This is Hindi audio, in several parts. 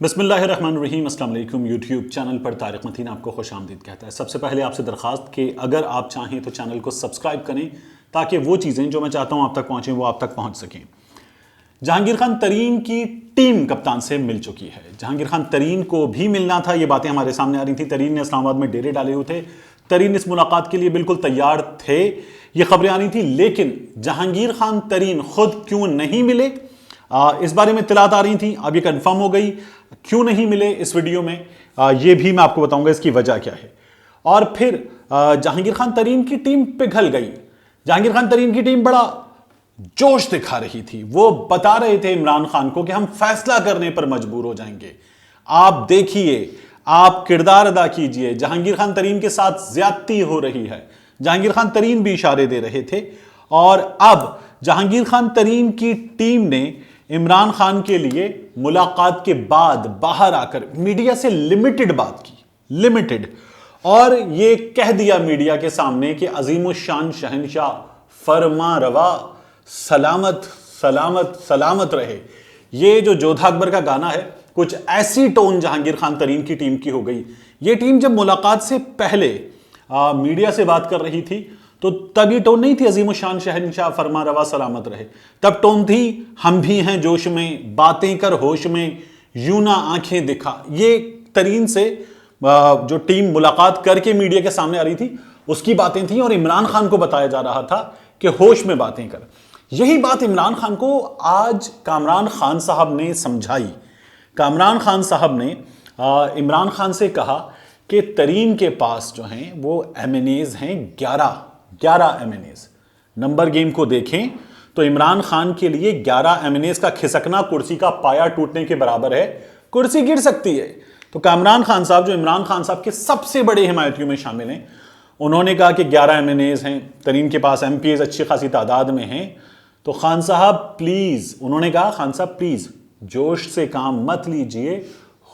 बिस्मिल्लाहिर्रहमानिर्रहीम, अस्सलाम वालेकुम। यूट्यूब चैनल पर तारिक मतीन आपको खुश आमदीद कहता है। सबसे पहले आपसे दरख्वास्त कि अगर आप चाहें तो चैनल को सब्सक्राइब करें ताकि वो चीज़ें जो मैं चाहता हूँ आप तक पहुँचें वो आप तक पहुँच सकें। जहांगीर खान तरीन की टीम कप्तान से मिल चुकी है। जहांगीर खान तरीन को भी मिलना था, ये बातें हमारे सामने आ रही थी। तरीन ने इस्लामाबाद में डेरे डाले हुए थे। तरीन इस मुलाकात के लिए बिल्कुल तैयार थे, ये खबरें आ रही थी। लेकिन जहांगीर खान तरीन खुद क्यों नहीं मिले, इस बारे में इत्तलात आ रही थी। अब ये कंफर्म हो गई क्यों नहीं मिले। इस वीडियो में ये भी मैं आपको बताऊंगा इसकी वजह क्या है। और फिर जहांगीर खान तरीन की टीम पिघल गई। जहांगीर खान तरीन की टीम बड़ा जोश दिखा रही थी। वो बता रहे थे इमरान खान को कि हम फैसला करने पर मजबूर हो जाएंगे, आप देखिए, आप किरदार अदा कीजिए, जहांगीर खान तरीन के साथ ज्यादती हो रही है। जहांगीर खान तरीन भी इशारे दे रहे थे। और अब जहांगीर खान तरीन की टीम ने इमरान खान के लिए मुलाकात के बाद बाहर आकर मीडिया से लिमिटेड बात की, लिमिटेड, और ये कह दिया मीडिया के सामने कि अजीमुशान शहंशाह फरमा रवा सलामत सलामत सलामत रहे। ये जो जोधा अकबर का गाना है, कुछ ऐसी टोन जहांगीर खान तरीन की टीम की हो गई। ये टीम जब मुलाकात से पहले मीडिया से बात कर रही थी तो तब ये टोन नहीं थी अजीमुशान शहंशाह फरमा रवा सलामत रहे। तब टोन थी हम भी हैं जोश में, बातें कर होश में, यूं ना आंखें दिखा। ये तरीन से जो टीम मुलाकात करके मीडिया के सामने आ रही थी उसकी बातें थी। और इमरान खान को बताया जा रहा था कि होश में बातें कर। यही बात इमरान खान को आज कामरान खान साहब ने समझाई। कामरान खान साहब ने इमरान खान से कहा कि तरीन के पास जो हैं वो एमएनएज हैं 11 एमएनएज। नंबर गेम को देखें तो इमरान खान के लिए 11 एमएनएज का खिसकना कुर्सी का पाया टूटने के बराबर है। कुर्सी गिर सकती है। तो कामरान खान साहब, जो इमरान खान साहब के सबसे बड़े हिमायतियों में शामिल हैं, उन्होंने कहा कि 11 एमएनएज हैं, तरीन के पास एमपीएज अच्छी खासी तादाद में हैं। तो खान साहब प्लीज, उन्होंने कहा खान साहब प्लीज जोश से काम मत लीजिए,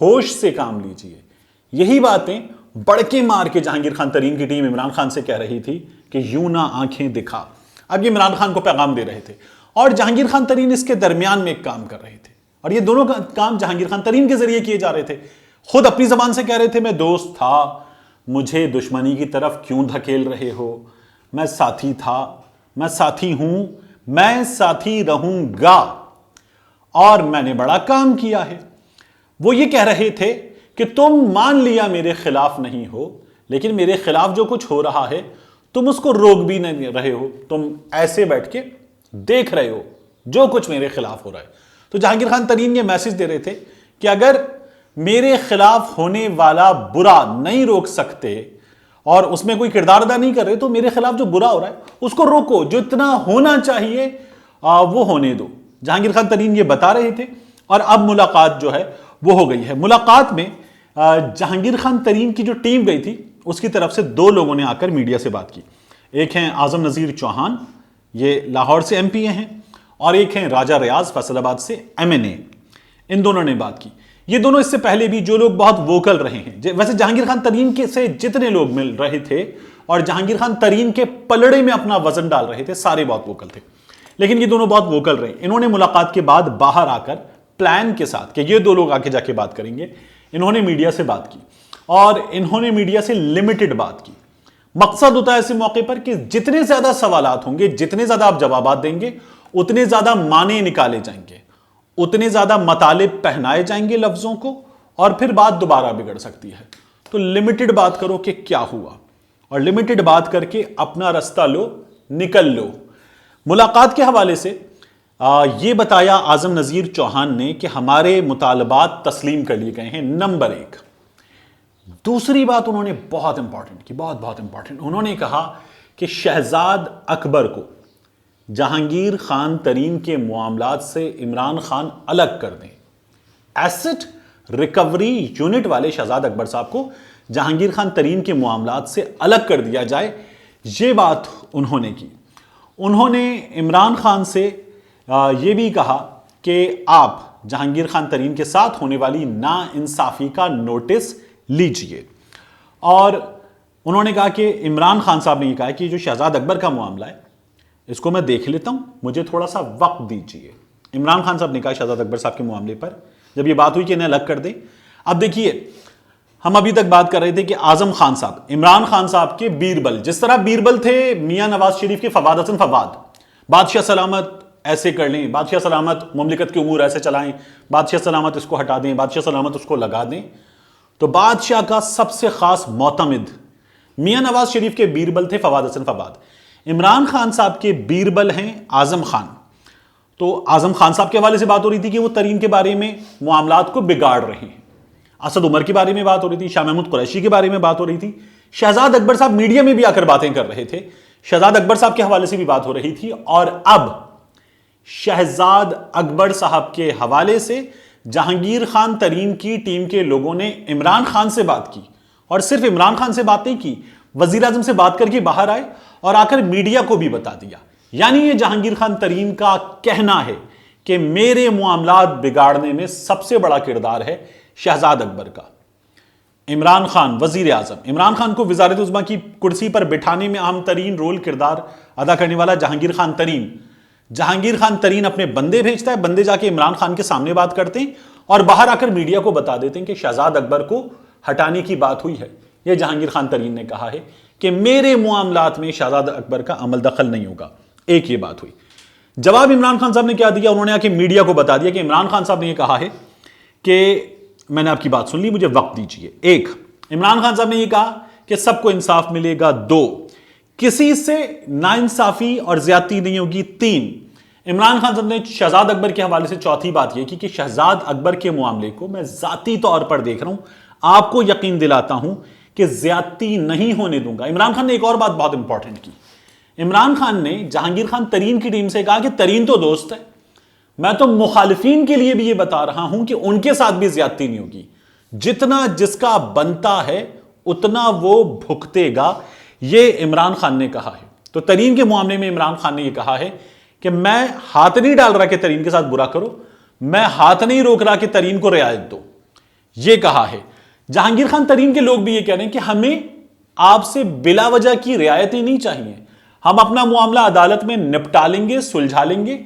होश से काम लीजिए। यही बातें बड़के मार के जहांगीर खान तरीन की टीम इमरान खान से कह रही थी कि यूं ना आंखें दिखा। अब ये इमरान खान को पैगाम दे रहे थे और जहांगीर खान तरीन इसके दरमियान में एक काम कर रहे थे। और ये दोनों काम जहांगीर खान तरीन के जरिए किए जा रहे थे। खुद अपनी जबान से कह रहे थे मैं दोस्त था, मुझे दुश्मनी की तरफ क्यों धकेल रहे हो, मैं साथी था, मैं साथी हूं, मैं साथी रहूंगा और मैंने बड़ा काम किया है। वो ये कह रहे थे कि तुम मान लिया मेरे खिलाफ नहीं हो, लेकिन मेरे खिलाफ जो कुछ हो रहा है तुम उसको रोक भी नहीं रहे हो, तुम ऐसे बैठ के देख रहे हो जो कुछ मेरे खिलाफ हो रहा है। तो जहांगीर खान तरीन ये मैसेज दे रहे थे कि अगर मेरे खिलाफ होने वाला बुरा नहीं रोक सकते और उसमें कोई किरदार अदा नहीं कर रहे तो मेरे खिलाफ जो बुरा हो रहा है उसको रोको, जो इतना होना चाहिए वो होने दो। जहांगीर खान तरीन ये बता रहे थे। और अब मुलाकात जो है वो हो गई है। मुलाकात में जहांगीर खान तरीन की जो टीम गई थी उसकी तरफ से दो लोगों ने आकर मीडिया से बात की। एक हैं आजम नजीर चौहान, ये लाहौर से एमपी हैं, और एक हैं राजा रियाज फैसलाबाद से एमएनए। इन दोनों ने बात की। ये दोनों इससे पहले भी जो लोग बहुत वोकल रहे हैं, वैसे जहांगीर खान तरीन के से जितने लोग मिल रहे थे और जहांगीर खान तरीन के पलड़े में अपना वजन डाल रहे थे, सारे बहुत वोकल थे, लेकिन ये दोनों बहुत वोकल रहे। इन्होंने मुलाकात के बाद बाहर आकर प्लान के साथ कि ये दो लोग आके जाके बात करेंगे, इन्होंने मीडिया से बात की और इन्होंने मीडिया से लिमिटेड बात की। मकसद होता है ऐसे मौके पर कि जितने ज्यादा सवालात होंगे, जितने ज्यादा आप जवाबात देंगे, उतने ज्यादा माने निकाले जाएंगे, उतने ज्यादा मतालिब पहनाए जाएंगे लफ्जों को, और फिर बात दोबारा बिगड़ सकती है। तो लिमिटेड बात करो कि क्या हुआ, और लिमिटेड बात करके अपना रास्ता लो, निकल लो। मुलाकात के हवाले से ये बताया आजम नजीर चौहान ने कि हमारे मुतालबात तस्लीम कर लिए गए हैं, नंबर 1। दूसरी बात उन्होंने बहुत इंपॉर्टेंट की, बहुत इंपॉर्टेंट। उन्होंने कहा कि शहजाद अकबर को जहांगीर खान तरीन के मामलात से इमरान खान अलग कर दें। एसेट रिकवरी यूनिट वाले शहजाद अकबर साहब को जहांगीर खान तरीन के मामलात से अलग कर दिया जाए, ये बात उन्होंने की। उन्होंने इमरान खान से ये भी कहा कि आप जहांगीर खान तरीन के साथ होने वाली नाइंसाफी का नोटिस लीजिए। और उन्होंने कहा कि इमरान खान साहब ने यह कहा कि जो शहजाद अकबर का मामला है इसको मैं देख लेता हूं, मुझे थोड़ा सा वक्त दीजिए। इमरान खान साहब ने कहा शहजाद अकबर साहब के मामले पर जब ये बात हुई कि इन्हें अलग कर दें। अब देखिए, हम अभी तक बात कर रहे थे कि आजम खान साहब, इमरान खान साहब के बीरबल, जिस तरह बीरबल थे मियां नवाज शरीफ के फवाद हसन फवाद, बादशाह सलामत ऐसे कर लें, बादशाह सलामत मुमलिकत के उमूर ऐसे चलाएं, बादशाह सलामत इसको हटा दें, बादशाह सलामत उसको लगा दें। तो बादशाह का सबसे खास मोतमिद मियां नवाज शरीफ के बीरबल थे फवाद हसन फवाद। इमरान खान साहब के बीरबल हैं आजम खान। तो आजम खान साहब के हवाले से बात हो रही थी कि वो तरीन के बारे में मामलात को बिगाड़ रहे हैं, असद उमर के बारे में बात हो रही थी, शाह महमूद कुरैशी के बारे में बात हो रही थी, शहजाद अकबर साहब मीडिया में भी आकर बातें कर रहे थे, शहजाद अकबर साहब के हवाले से भी बात हो रही थी। और अब शहजाद अकबर साहब के हवाले से जहांगीर खान तरीन की टीम के लोगों ने इमरान खान से बात की, और सिर्फ इमरान खान से बात नहीं की, वजीर आजम से बात करके बाहर आए और आकर मीडिया को भी बता दिया। यानी ये जहांगीर खान तरीन का कहना है कि मेरे मामलात बिगाड़ने में सबसे बड़ा किरदार है शहजाद अकबर का। इमरान खान वजीर आजम, इमरान खान को वजारत उज़्मा की कुर्सी पर बिठाने में अहम तरीन रोल किरदार अदा करने वाला जहांगीर खान तरीन। जहांगीर खान तरीन अपने बंदे भेजता है, बंदे जाके इमरान खान के सामने बात करते हैं और बाहर आकर मीडिया को बता देते हैं कि शहजाद अकबर को हटाने की बात हुई है। यह जहांगीर खान तरीन ने कहा है कि मेरे मामलात में शहजाद अकबर का अमल दखल नहीं होगा। एक ये बात हुई। जवाब इमरान खान साहब ने क्या दिया, उन्होंने आके मीडिया को बता दिया कि इमरान खान साहब ने यह कहा है कि मैंने आपकी बात सुन ली, मुझे वक्त दीजिए। एक, इमरान खान साहब ने यह कहा कि सबको इंसाफ मिलेगा। दो, किसी से नाइंसाफी और ज्यादती नहीं होगी। तीन, इमरान खान साहब ने शहजाद अकबर के हवाले से चौथी बात यह की कि शहजाद अकबर के मामले को मैं जाती तौर पर देख रहा हूं, आपको यकीन दिलाता हूं कि ज्यादती नहीं होने दूंगा। इमरान खान ने एक और बात बहुत इंपॉर्टेंट की। इमरान खान ने जहांगीर खान तरीन की टीम से कहा कि तरीन तो दोस्त है, मैं तो मुखालिफिन के लिए भी यह बता रहा हूं कि उनके साथ भी ज्यादती नहीं होगी, जितना जिसका बनता है उतना वो भुगतेगा। यह इमरान खान ने कहा है। तो तरीन के मामले में इमरान खान ने यह कहा है कि मैं हाथ नहीं डाल रहा कि तरीन के साथ बुरा करो, मैं हाथ नहीं रोक रहा कि तरीन को रियायत दो, यह कहा है। जहांगीर खान तरीन के लोग भी यह कह रहे हैं कि हमें आपसे बिला वजह की रियायतें नहीं चाहिए, हम अपना मामला अदालत में निपटा लेंगे, सुलझा लेंगे।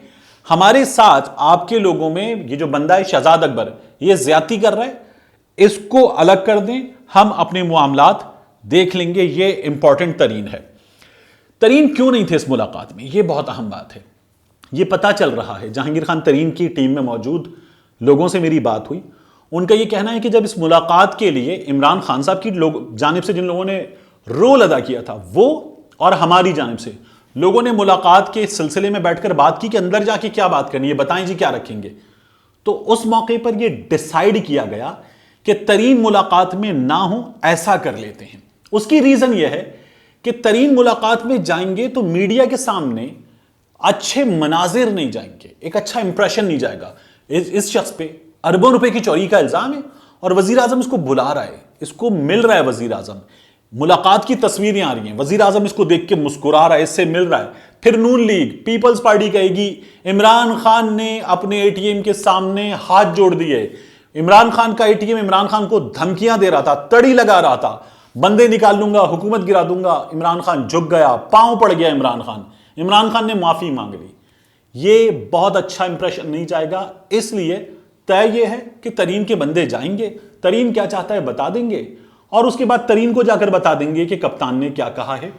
हमारे साथ आपके लोगों में ये जो बंदा है शहजाद अकबर, ये ज्यादती कर रहा है, इसको अलग कर दें, हम अपने मामलात देख लेंगे। ये इंपॉर्टेंट तरीन है। तरीन क्यों नहीं थे इस मुलाकात में, ये बहुत अहम बात है। ये पता चल रहा है, जहांगीर खान तरीन की टीम में मौजूद लोगों से मेरी बात हुई, उनका यह कहना है कि जब इस मुलाकात के लिए इमरान खान साहब की जानिब से जिन लोगों ने रोल अदा किया था, वो और हमारी जानिब से लोगों ने मुलाकात के सिलसिले में बैठकर बात की कि अंदर जाके क्या बात करनी है, बताएं जी क्या रखेंगे। तो उस मौके पर यह डिसाइड किया गया कि तरीन मुलाकात में ना हो, ऐसा कर लेते हैं। उसकी रीजन यह है कि तरीन मुलाकात में जाएंगे तो मीडिया के सामने अच्छे मनाजिर नहीं जाएंगे, एक अच्छा इंप्रेशन नहीं जाएगा। इस शख्स पे अरबों रुपए की चोरी का इल्जाम है और वजीर आजम इसको बुला रहा है, इसको मिल रहा है वजीर आजम, मुलाकात की तस्वीरें आ रही हैं, वजीर आजम इसको देख के मुस्कुरा रहा है, इससे मिल रहा है। फिर नून लीग पीपल्स पार्टी कहेगी इमरान खान ने अपने एटीएम के सामने हाथ जोड़ दिए, इमरान खान का एटीएम इमरान खान को धमकियां दे रहा था, तड़ी लगा रहा था, बंदे निकाल लूंगा, हुकूमत गिरा दूंगा। इमरान खान झुक गया, पांव पड़ गया इमरान खान ने माफी मांग ली। ये बहुत अच्छा इंप्रेशन नहीं जाएगा, इसलिए तय ये है कि तरीन के बंदे जाएंगे, तरीन क्या चाहता है बता देंगे और उसके बाद तरीन को जाकर बता देंगे कि कप्तान ने क्या कहा है।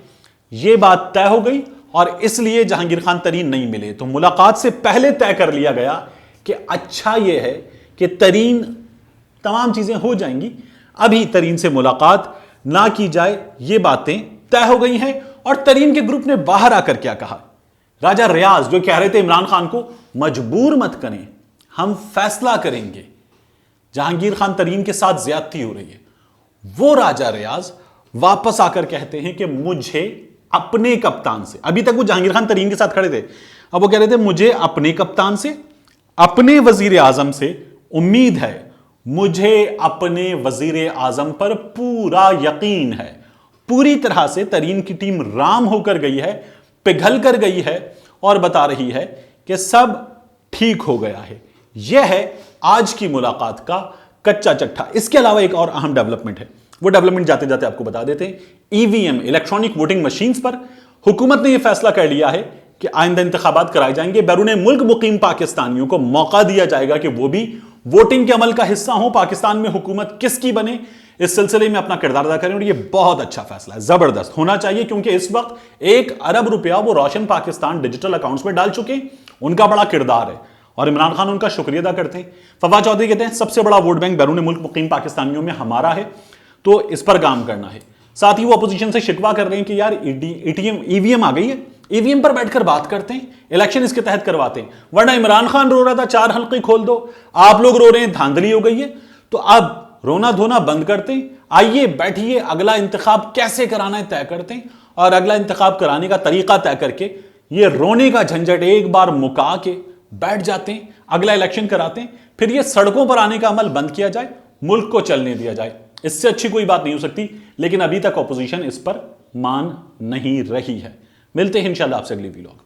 यह बात तय हो गई और इसलिए जहांगीर खान तरीन नहीं मिले। तो मुलाकात से पहले तय कर लिया गया कि अच्छा यह है कि तरीन, तमाम चीजें हो जाएंगी, अभी तरीन से मुलाकात ना की जाए, ये बातें तय हो गई हैं। और तरीन के ग्रुप ने बाहर आकर क्या कहा, राजा रियाज जो कह रहे थे इमरान खान को मजबूर मत करें, हम फैसला करेंगे, जहांगीर खान तरीन के साथ ज्यादती हो रही है, वो राजा रियाज वापस आकर कहते हैं कि मुझे अपने कप्तान से, अभी तक वो जहांगीर खान तरीन के साथ खड़े थे, अब वो कह रहे थे मुझे अपने कप्तान से, अपने वजीर आजम से उम्मीद है, मुझे अपने वजीर आजम पर पूरा यकीन है। पूरी तरह से तरीन की टीम राम होकर गई है, पिघल कर गई है और बता रही है कि सब ठीक हो गया है। यह है आज की मुलाकात का कच्चा चट्टा। इसके अलावा एक और अहम डेवलपमेंट है, वो डेवलपमेंट जाते जाते आपको बता देते हैं। ईवीएम इलेक्ट्रॉनिक वोटिंग मशीन्स पर हुकूमत ने यह फैसला कर लिया है कि आइंदा इंतखाबात कराए जाएंगे, बैरून मुल्क मुकीम पाकिस्तानियों को मौका दिया जाएगा कि वो भी वोटिंग के अमल का हिस्सा हों, पाकिस्तान में हुकूमत किसकी बने, इस सिलसिले में अपना किरदार अदा करें। और ये बहुत अच्छा फैसला है, जबरदस्त होना चाहिए, क्योंकि इस वक्त 1 अरब रुपया वो रोशन पाकिस्तान डिजिटल अकाउंट्स में डाल चुके हैं। उनका बड़ा किरदार है और इमरान खान उनका शुक्रिया अदा करते हैं। फवाद चौधरी कहते हैं सबसे बड़ा वोट बैंक बैरून मुल्क मुकीम पाकिस्तानियों में हमारा है, तो इस पर काम करना है। साथ ही वो अपोजिशन से शिकवा कर रहे हैं कि यार ईवीएम आ गई है, ईवीएम पर बैठकर बात करते हैं, इलेक्शन इसके तहत करवाते हैं। वरना इमरान खान रो रहा था 4 हल्के खोल दो, आप लोग रो रहे हैं धांधली हो गई है, तो अब रोना धोना बंद करते हैं, आइए बैठिए, अगला इंतखाब कैसे कराना है तय करते हैं, और अगला इंतखाब कराने का तरीका तय करके ये रोने का झंझट एक बार मुका के बैठ जाते हैं, अगला इलेक्शन कराते हैं, फिर ये सड़कों पर आने का अमल बंद किया जाए, मुल्क को चलने दिया जाए। इससे अच्छी कोई बात नहीं हो सकती, लेकिन अभी तक ऑपोजिशन इस पर मान नहीं रही है। मिलते हैं इंशाल्लाह आपसे अगली वीडियो।